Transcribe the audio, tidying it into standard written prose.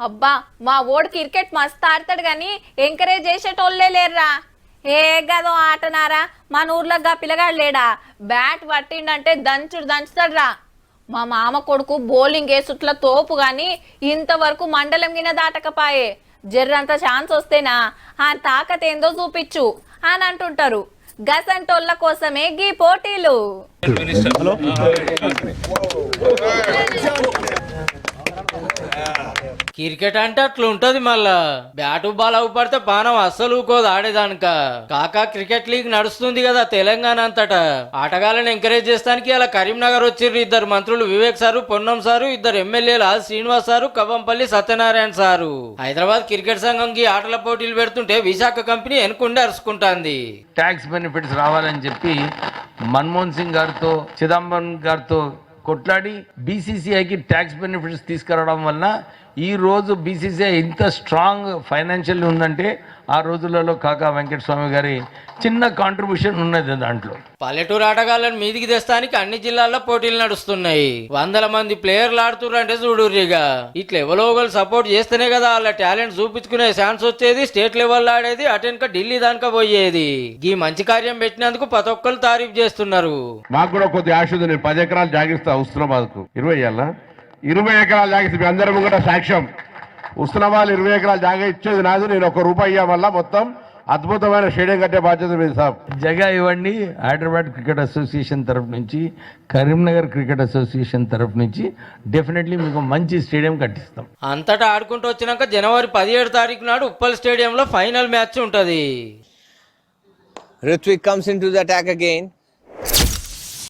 అబ్బా మా ఓడు క్రికెట్ మస్తు ఆడతాడు గాని ఎంకరేజ్ చేసేటోళ్ళే లేర్రా. ఏ గదో ఆటనారా మన ఊర్లో పిల్లగాడు లేడా, బ్యాట్ పట్టిండంటే దంచుతాడురా. మా మామ కొడుకు బౌలింగ్ వేసుట్ల తోపు గాని ఇంతవరకు మండలం గిన దాటకపాయే. జర్రంత ఛాన్స్ వస్తేనా ఆ తాకత్ ఏందో చూపించు అని అంటుంటారు. గసంటోళ్ళ కోసమే గీ పోటీలు. క్రికెట్ అంటే అట్లా ఉంటది. మళ్ళా బ్యాటు బాల్ పడితే పానం అస్సలు ఊకోదు ఆడేదానిక. కాకా క్రికెట్ లీగ్ నడుస్తుంది కదా తెలంగాణ అంతటా. ఆటగాళ్ళని ఎంకరేజ్ చేస్తానికి అలా కరీంనగర్ వచ్చిర్రు ఇద్దరు మంత్రులు, వివేక్ సారు, పొన్నం సారు, ఇద్దరు ఎమ్మెల్యేలు Srinivas sir, Kavvampally Satyanarayana sir. Hyderabad cricket సంఘంకి ఆటల పోటీలు పెడుతుంటే విశాఖ కంపెనీ వెనుకుండి అరుచుకుంటాంది. ట్యాక్స్ బెనిఫిట్స్ రావాలని చెప్పి మన్మోహన్ సింగ్ గారితో, చిదంబరం గారితో కొట్లాడి బీసీసీఐకి ట్యాక్స్ బెనిఫిట్స్ తీసుకురావడం వలన ఈ రోజు బీసీసీఐ ఇంత స్ట్రాంగ్ ఫైనాన్షియల్ ఉందంటే ఆ రోజులలో కాకా వెంకటస్వామి గారి చిన్న కాంట్రిబ్యూషన్ ఉన్నది దాంట్లో. పల్లెటూరు ఆటగాళ్ళని మీదికి తెస్తానికి అన్ని జిల్లాల్లో పోటీలు నడుస్తున్నాయి. 100 మంది ప్లేయర్లు ఆడుతున్నారు అంటే చూడుర్రిగా. ఇట్లా ఎవరో ఒకరు సపోర్ట్ చేస్తేనే కదా వాళ్ళ టాలెంట్ చూపించుకునే ఛాన్స్ వచ్చేది. స్టేట్ లెవెల్ ఆడేది, అటెన్క ఢిల్లీ దానిక పోయేది. ఈ మంచి కార్యం పెట్టినందుకు ప్రతి ఒక్కరు తారీఫ్ చేస్తున్నారు. మాకు కూడా కొద్ది ఆశ ఉంది. నేను 10 ఎకరాలు జాగిస్తా హుస్నాబాద్కు. 20 ఎకరాలు జాగిస్తే మీ అందరం కూడా సాక్ష్యం. హుస్నాబాద్ 20 ఎకరాలు జాగా ఇచ్చేది నాదు. నేను ₹1 ఇయ్య వల్ల మొత్తం అద్భుతమైన స్టేడియం కట్టే బాధ్యత మీద సార్. జగా ఇవ్వండి. హైదరాబాద్ క్రికెట్ అసోసియేషన్ తరఫు నుంచి, కరీంనగర్ క్రికెట్ అసోసియేషన్ తరఫు నుంచి డెఫినెట్లీ మీకు మంచి స్టేడియం కట్టిస్తాం. అంతటా ఆడుకుంటూ వచ్చినాక జనవరి 17 తారీఖు నాడు ఉప్పల్ స్టేడియంలో ఫైనల్ మ్యాచ్ ఉంటది. Hrithwik comes into the attack again.